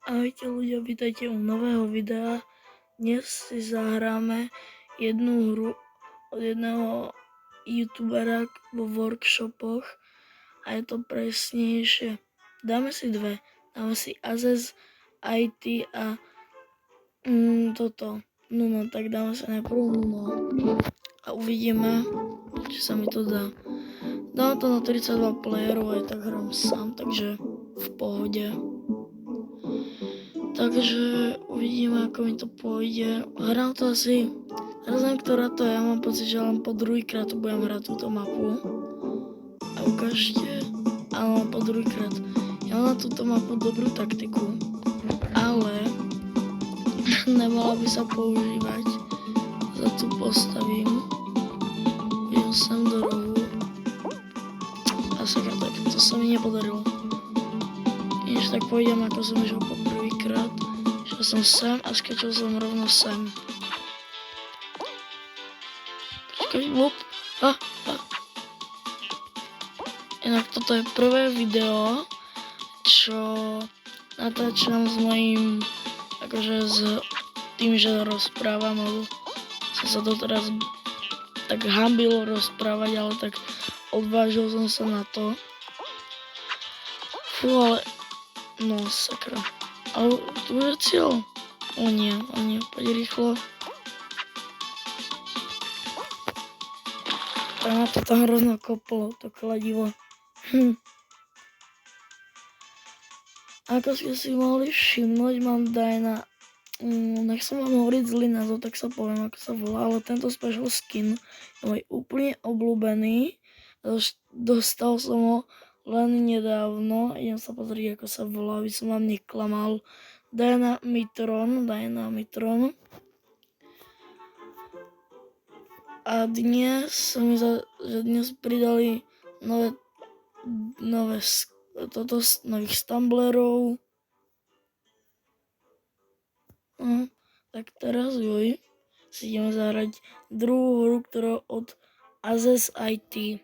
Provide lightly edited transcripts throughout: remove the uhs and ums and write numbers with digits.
Ahojte ľudia, vítajte u nového videa. Dnes si zahráme jednu hru od jedného youtubera vo workshopoch a je to presnejšie. Dáme si dve. Dáme si Azez IT a toto. No, tak dáme si najprv Nuno a uvidíme, či sa mi to dá. Dám to na 32 playerov, aj tak hrám sám, takže v pohode. Takže uvidíme, ako mi to pôjde. Hrám to asi, neviem, ktorá to je, ja mám pocit, že len po druhýkrát budem hrať túto mapu. A ukážte, áno, po druhýkrát. Ja mám na túto mapu dobrú taktiku, ale nemala by sa používať. Za tu postavím. Idem sem do rohu. A sakra, tak to sa mi nepodarilo. Než tak pôjdem, ako som išiel po prvýkrát. Šiel som sem a skačil som rovno sem. Počkaj, lup. Inak toto je prvé video, čo natáčam s mojím, akože s tým, že rozprávam, lebo som sa to teraz tak hambilo rozprávať, ale tak odvážil som sa na to. Fú, ale no sakra. Ale tu je cieľ. O nie, poď rýchlo. Tak ma to tam hrozno koplo, to kladivo. Ako ste si mohli všimnúť, mám Dyna. Nechcem vám hovoriť zlý názov, tak sa poviem, ako sa volá, ale tento special skin je môj úplne obľúbený. Dostal som ho len nedávno, idem sa pozrieť, ako sa volá, aby som vám neklamal. Dynamitron. A dnes pridali nových stumblerov. Tak teraz si ideme zahrať druhú hru, ktorá od Azez IT.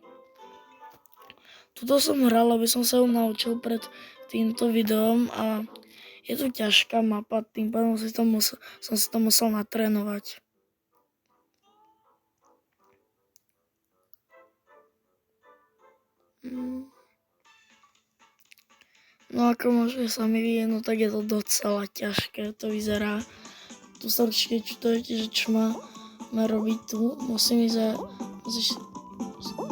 Tuto som hral, aby som sa ju naučil pred týmto videom a je to ťažká mapa, tým pádom som si to musel natrénovať. No ako môžete sami vidieť, no tak je to docela ťažké, to vyzerá. Tu sa určite čudujete, že čo máme robiť tu. Musíš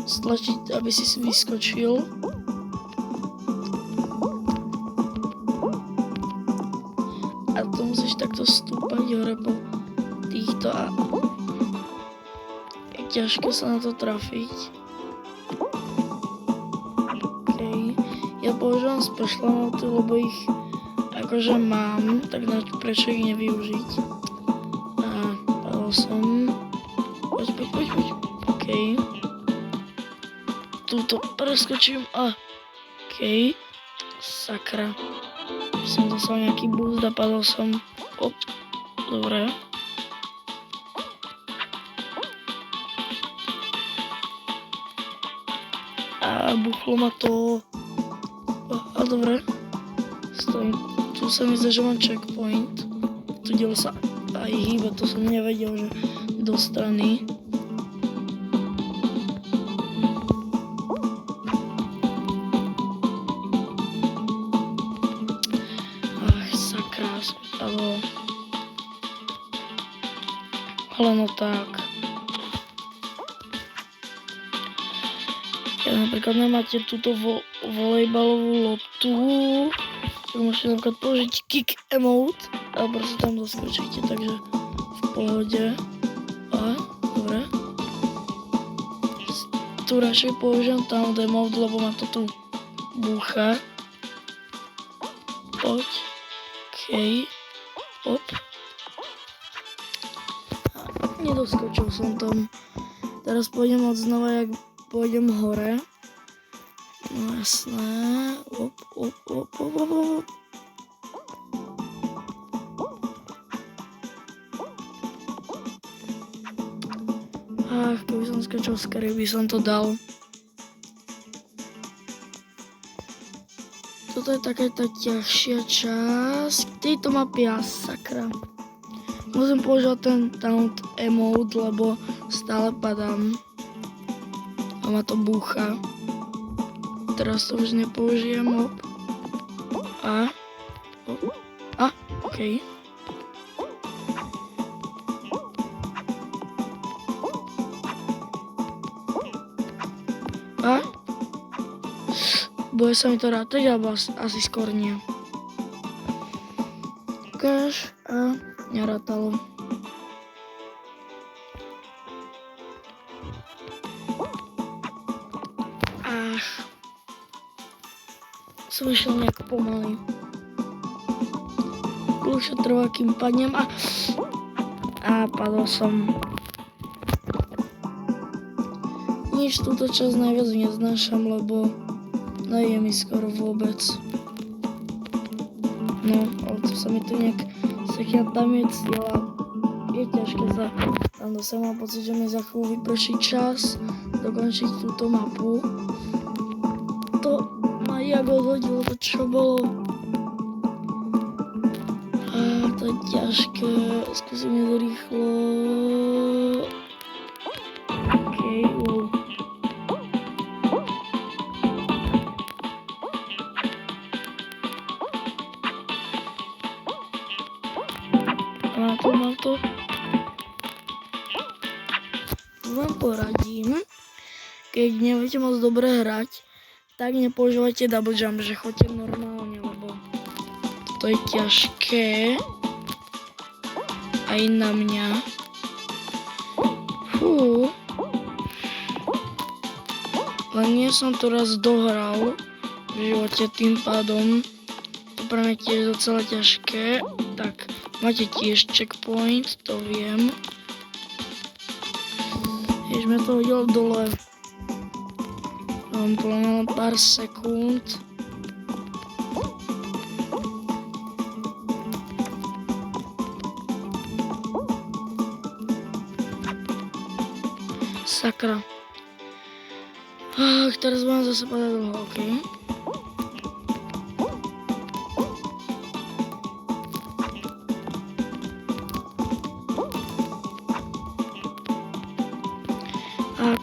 stlačiť, aby si vyskočil. A tu musíš takto stúpať hore po týchto a je ťažké sa na to trafiť. Ja používam special noty, lebo ich akože mám, tak prečo ich nevyužiť. A padol som. Poď. OK. Túto preskočím a OK. Sakra. Som dostal nejaký boost a padol som. Dobre. A buchlo ma to. A dobre, stojím. Tu sa mi zdá, že mám checkpoint. Tu dielo sa aj hýba, to som nevedel, že do strany. Sakra, spadlo. Ale no tak. Keď napríklad nemáte túto volejbalovú loptu, tak môžete napríklad použiť kick emote a proste tam doskočíte, takže v pohode. A, dobre. Tu radšej použijem tam emote, lebo ma to tu búcha. Poď. OK. Hop. A nedoskočil som tam. Teraz pôjdem od znova, jak pôjdem hore. No jasné. Op. Keby som skočil skôr, by som to dal. Toto je taká tá ťažšia časť. Tejto mapy sakra. Musím používať ten taunt emote, lebo stále padám. A ma to búcha. Teraz to už nepoužijem. Okej. Bude sa mi to rátať, alebo asi skôr nie. Ukáž a nerátalo. Som išiel nejak pomaly. Dlhšie trvá, kým padnem a padol som. Nič túto časť najviac neznášam, lebo neje mi skoro vôbec. No, ale to sa mi tu nejak tam je cieľa. Je ťažké tam dosť. Mám pocit, že mi za chvíľu vyprší čas dokončiť túto mapu. To ma jak odhodilo, to čo bolo. To je ťažké. Skúsim to rýchlo. Okej, Mám to. Vám poradím, keď neviete moc dobre hrať, tak nepoužívajte double jump, že choďte normálne, lebo to je ťažké aj na mňa. Len nie som to raz dohral v živote, tým pádom to pre mňa tiež docela ťažké. Tak, máte tiež checkpoint, to viem. Jež mi to hodilo dole. Mám len pár sekúnd. Sakra. Teraz budem zase padať dlho, okej.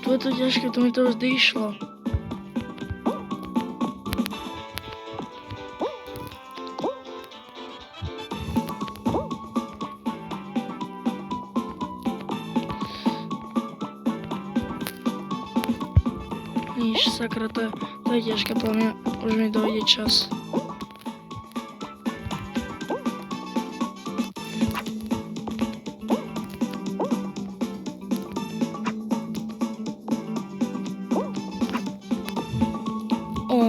Tu je to ťažké, tu mi to vždy išlo. Níž, sakra, to je ťažké, podľa mňa už mi dojde čas.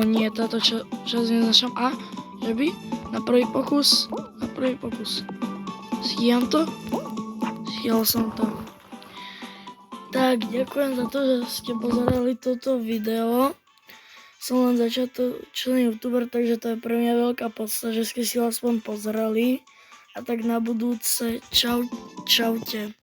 Nie, táto časť neznašam. Že by? Na prvý pokus. Stíham to? Stíhal som to. Tak, ďakujem za to, že ste pozerali toto video. Som len začiatočný youtuber, takže to je pre mňa veľká podsta, že ste si ho aspoň pozerali. A tak na budúce. Čaute.